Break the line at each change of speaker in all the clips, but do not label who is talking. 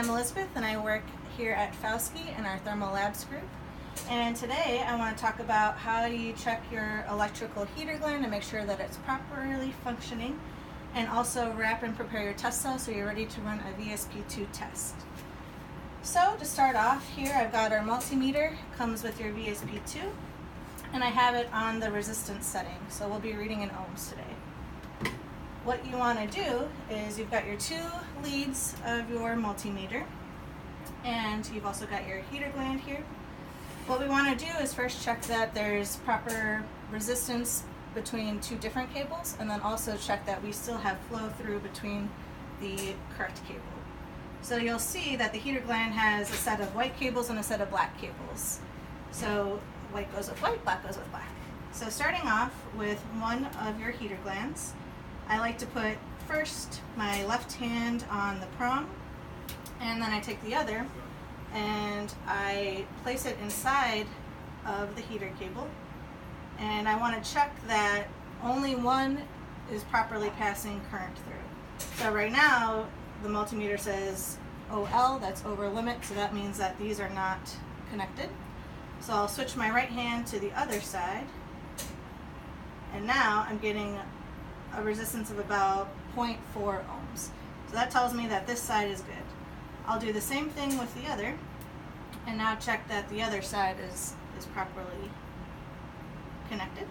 I'm Elizabeth and I work here at Fauski in our Thermal Labs group. And today I want to talk about how you check your electrical heater gland and make sure that it's properly functioning, and also wrap and prepare your test cell so you're ready to run a VSP2 test. So to start off here, I've got our multimeter, comes with your VSP2, and I have it on the resistance setting, so we'll be reading in ohms today. What you want to do is you've got your two leads of your multimeter, and you've also got your heater gland here. What we want to do is first check that there's proper resistance between two different cables, and then also check that we still have flow through between the correct cable. So you'll see that the heater gland has a set of white cables and a set of black cables. So white goes with white, black goes with black. So starting off with one of your heater glands, I like to put first my left hand on the prong, and then I take the other and I place it inside of the heater cable, and I want to check that only one is properly passing current through. So right now the multimeter says OL, that's over limit, so that means that these are not connected. So I'll switch my right hand to the other side, and now I'm getting a resistance of about 0.4 ohms. So that tells me that this side is good. I'll do the same thing with the other, and now check that the other side is properly connected.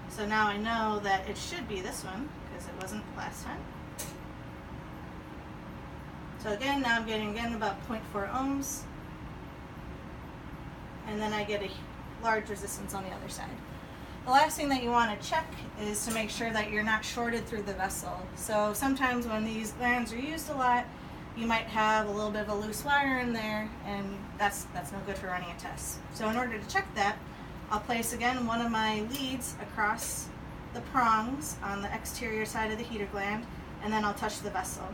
So now I know that it should be this one, because it wasn't last time. So again, now I'm getting about 0.4 ohms, and then I get a large resistance on the other side. The last thing that you want to check is to make sure that you're not shorted through the vessel. So sometimes when these glands are used a lot, you might have a little bit of a loose wire in there, and that's no good for running a test. So in order to check that, I'll place again one of my leads across the prongs on the exterior side of the heater gland, and then I'll touch the vessel.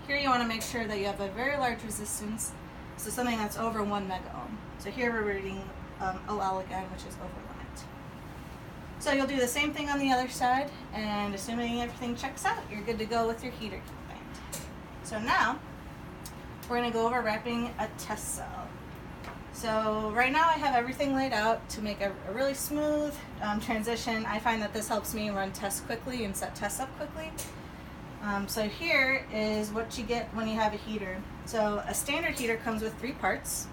Here you want to make sure that you have a very large resistance, so something that's over 1 mega ohm. So here we're reading OL again, which is over limit. So you'll do the same thing on the other side, and assuming everything checks out, you're good to go with your heater gland. So now we're going to go over wrapping a test cell. So right now I have everything laid out to make a really smooth transition. I find that this helps me run tests quickly and set tests up quickly. So here is what you get when you have a heater. So a standard heater comes with 3 parts.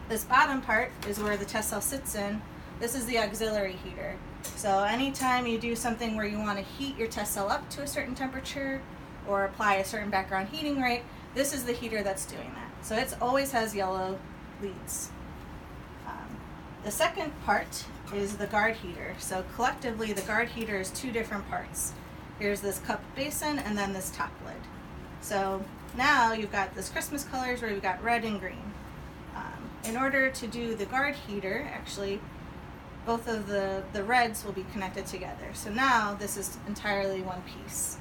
This bottom part is where the test cell sits in. This is the auxiliary heater. So anytime you do something where you want to heat your test cell up to a certain temperature or apply a certain background heating rate, this is the heater that's doing that. So it always has yellow leads. The second part is the guard heater. So collectively the guard heater is 2 different parts. Here's this cup basin and then this top lid. So now you've got this Christmas colors where you've got red and green. In order to do the guard heater, actually both of the reds will be connected together. So now this is entirely one piece.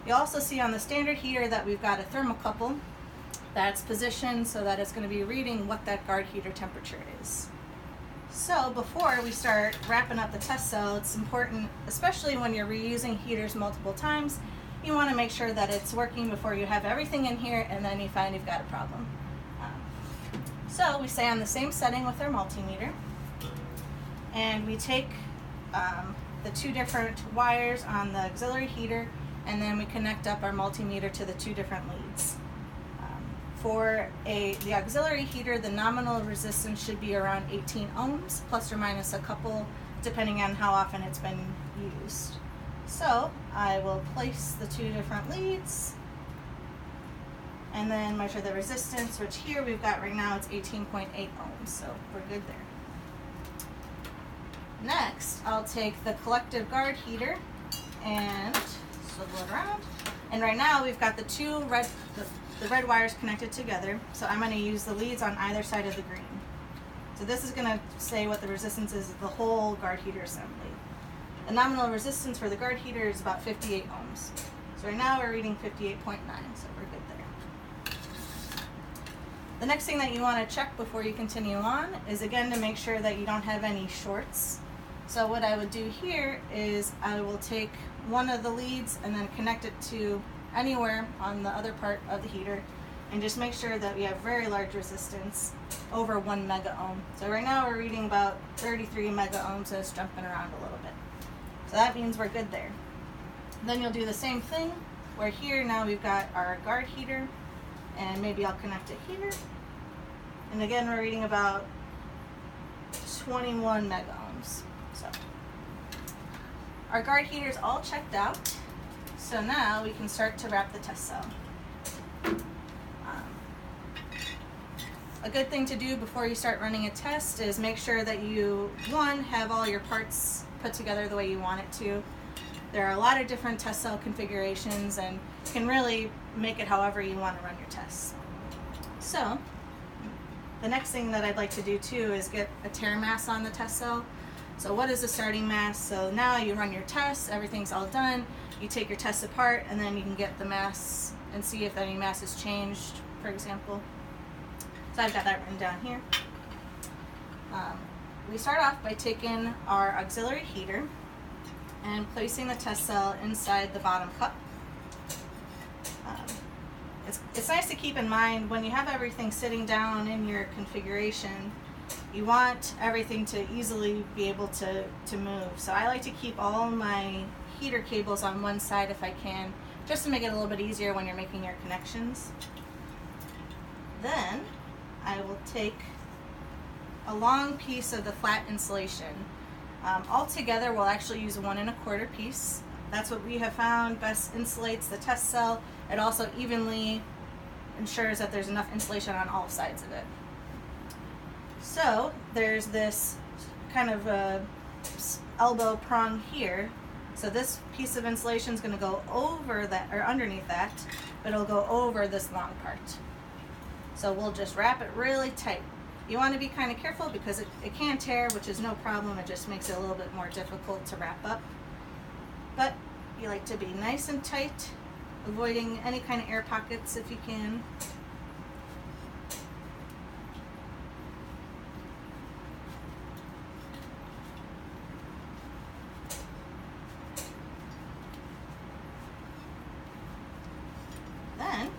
You'll also see on the standard heater that we've got a thermocouple that's positioned so that it's going to be reading what that guard heater temperature is. So before we start wrapping up the test cell, it's important, especially when you're reusing heaters multiple times, you want to make sure that it's working before you have everything in here and then you find you've got a problem. So we stay on the same setting with our multimeter, and we take the 2 different wires on the auxiliary heater, and then we connect up our multimeter to the 2 different leads. For the auxiliary heater, the nominal resistance should be around 18 ohms, plus or minus a couple, depending on how often it's been used. So I will place the 2 different leads, and then measure the resistance, which here we've got right now, it's 18.8 ohms, so we're good there. Next, I'll take the collective guard heater and swivel it around. And right now we've got the red wires connected together, so I'm going to use the leads on either side of the green. So this is going to say what the resistance is of the whole guard heater assembly. The nominal resistance for the guard heater is about 58 ohms. So right now we're reading 58.9, so we're good there. The next thing that you want to check before you continue on is again to make sure that you don't have any shorts. So what I would do here is I will take one of the leads and then connect it to anywhere on the other part of the heater, and just make sure that we have very large resistance, over 1 mega ohm. So right now we're reading about 33 mega ohms, so it's jumping around a little bit. So that means we're good there. Then you'll do the same thing, where here now we've got our guard heater, and maybe I'll connect it here. And again, we're reading about 21 mega ohms. So our guard heater is all checked out. So now we can start to wrap the test cell. A good thing to do before you start running a test is make sure that you, one, have all your parts put together the way you want it to. There are a lot of different test cell configurations, and you can really make it however you want to run your tests. So the next thing that I'd like to do too is get a tare mass on the test cell. So what is the starting mass? So now you run your tests, everything's all done, you take your tests apart, and then you can get the mass and see if any mass has changed, for example. So I've got that written down here. We start off by taking our auxiliary heater and placing the test cell inside the bottom cup. It's nice to keep in mind when you have everything sitting down in your configuration, you want everything to easily be able to move. So I like to keep all my heater cables on one side if I can, just to make it a little bit easier when you're making your connections. Then I will take a long piece of the flat insulation. Altogether, we'll actually use a 1 1/4 piece. That's what we have found best insulates the test cell. It also evenly ensures that there's enough insulation on all sides of it. So there's this kind of elbow prong here. So this piece of insulation is going to go over that, or underneath that, but it'll go over this long part. So we'll just wrap it really tight. You want to be kind of careful because it can tear, which is no problem. It just makes it a little bit more difficult to wrap up. But you like to be nice and tight, avoiding any kind of air pockets if you can. Then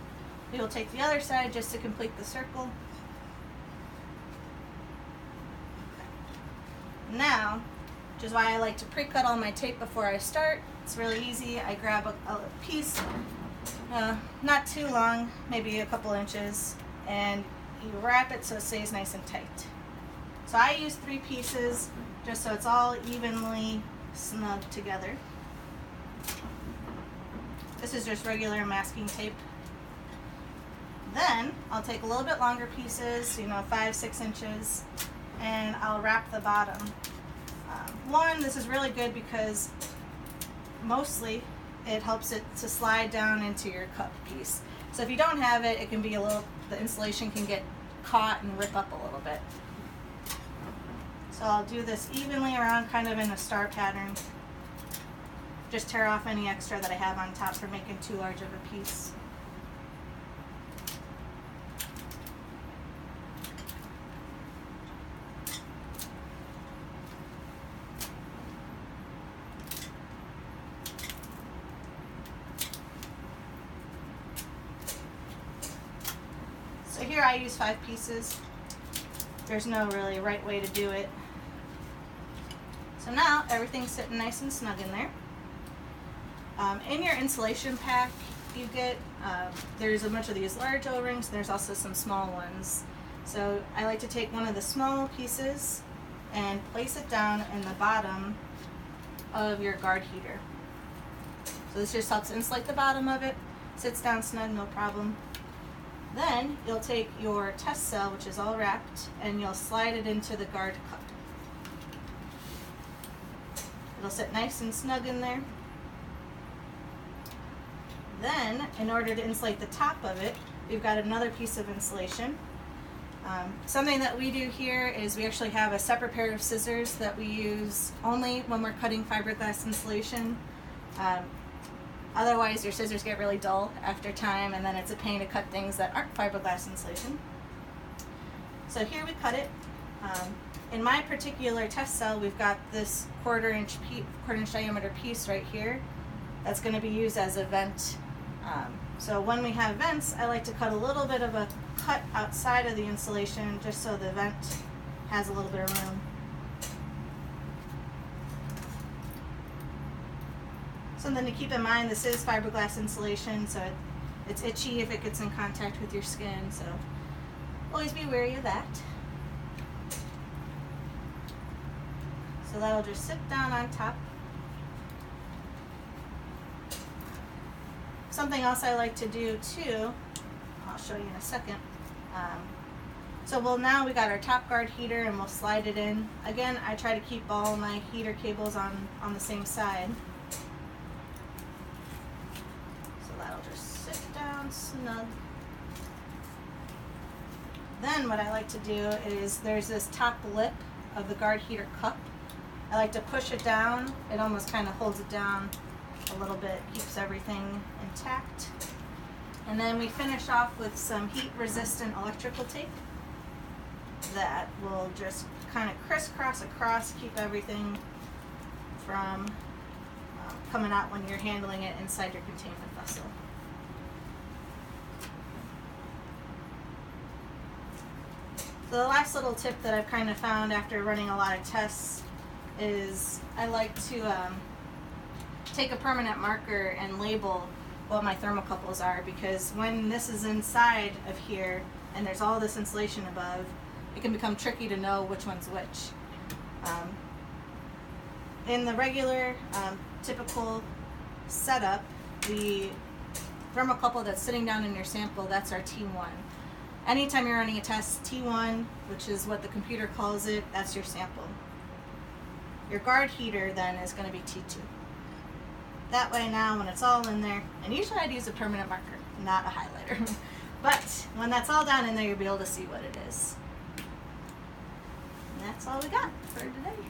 we will take the other side just to complete the circle. Now, which is why I like to pre-cut all my tape before I start. It's really easy. I grab a piece, not too long, maybe a couple inches, and you wrap it so it stays nice and tight. So I use 3 pieces just so it's all evenly snug together. This is just regular masking tape. Then I'll take a little bit longer pieces, 5-6 inches, and I'll wrap the bottom. One, this is really good because mostly it helps it to slide down into your cup piece. So if you don't have it, it can be the insulation can get caught and rip up a little bit. So I'll do this evenly around, kind of in a star pattern. Just tear off any extra that I have on top for making too large of a piece. So here I use 5 pieces. There's no really right way to do it. So now everything's sitting nice and snug in there. In your insulation pack you get, there's a bunch of these large O-rings, and there's also some small ones. So I like to take one of the small pieces and place it down in the bottom of your guard heater. So this just helps insulate the bottom of it, sits down snug, no problem. Then you'll take your test cell, which is all wrapped, and you'll slide it into the guard cup. It'll sit nice and snug in there. Then, in order to insulate the top of it, we've got another piece of insulation. Something that we do here is we actually have a separate pair of scissors that we use only when we're cutting fiberglass insulation. Otherwise, your scissors get really dull after time, and then it's a pain to cut things that aren't fiberglass insulation. So here we cut it. In my particular test cell, we've got this quarter inch diameter piece right here that's going to be used as a vent So when we have vents, I like to cut a little bit of a cut outside of the insulation just so the vent has a little bit of room. Something to keep in mind, this is fiberglass insulation, so it's itchy if it gets in contact with your skin, so always be wary of that. So that'll just sit down on top. Something else I like to do too, I'll show you in a second. So now we got our top guard heater and we'll slide it in. Again, I try to keep all my heater cables on the same side. So that'll just sit down snug. Then what I like to do is there's this top lip of the guard heater cup. I like to push it down. It almost kind of holds it down a little bit, keeps everything intact. And then we finish off with some heat resistant electrical tape that will just kind of crisscross across, keep everything from coming out when you're handling it inside your containment vessel. So the last little tip that I've kind of found after running a lot of tests is I like to take a permanent marker and label what my thermocouples are, because when this is inside of here and there's all this insulation above, it can become tricky to know which one's which. In the regular typical setup, the thermocouple that's sitting down in your sample, that's our T1. Anytime you're running a test, T1, which is what the computer calls it, that's your sample. Your guard heater then is going to be T2. That way now when it's all in there, and usually I'd use a permanent marker, not a highlighter, but when that's all down in there, you'll be able to see what it is. And that's all we got for today.